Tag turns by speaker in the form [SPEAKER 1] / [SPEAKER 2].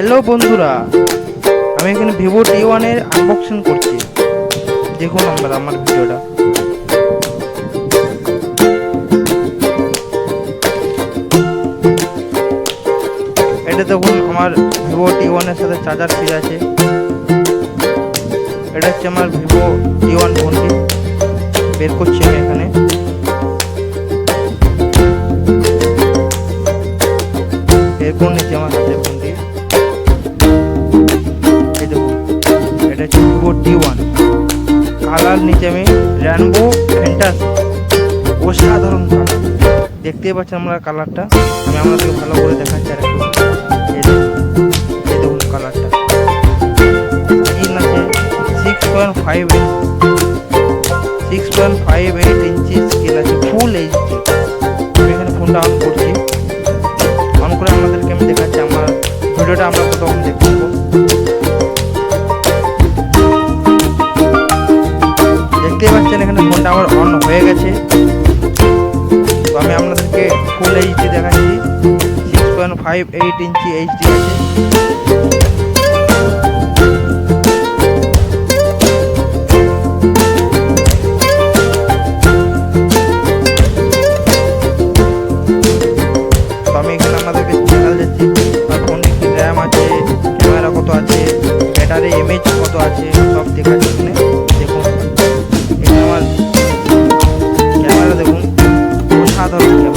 [SPEAKER 1] Hello বন্ধুরা, আমি এখানে ভিভো T1 এর আনবক্সিং করছি। দেখুন আমার ভিডিওটা। এটা দেখুন আমার ভিভো T1 এর সাথে চার্জার ফ্রি আছে। এটা হচ্ছে আমার ভিভো T1 ফোনটি, বের করছি আমি এখানে। বের নিচ্ছি আমার হাতে ফোনটি। এই দেখুন, এটা হচ্ছে ভিভো T1। কালার নিচে আমি রেনবো ফ্যান্টাসি, অসাধারণ কালার। দেখতেই পাচ্ছেন আমরা কালারটা, আমি আপনাদেরকে ভালো করে দেখাচ্ছি আর একটু। এই দেখুন কালারটা। স্ক্রিন আছে 6.58 ইঞ্চি স্ক্রিন আছে, ফুল এইচডি। আমি এখানে ফোনটা অন করছি। অন করে আপনাদেরকে আমি দেখাচ্ছি। আমার ভিডিওটা আমরা প্রথম দেখতে পাবো। দেখতেই পাচ্ছেন এখানে ফোনটা আমার অন হয়ে গেছে। তো আমি আপনাদেরকে ফুল এইচডি দেখাচ্ছি। 6.58 ইঞ্চি এইচডি আছে। আমি এখানে আপনাদেরকে চ্যানেল দিচ্ছি। আর ফোনে কি র্যাম আছে, ক্যামেরা কত আছে, ব্যাটারি এমএইচ কত আছে, সব দেখাচ্ছি এখানে। দেখুন এখানে আমার ক্যামেরা দেখুন, অসাধারণ।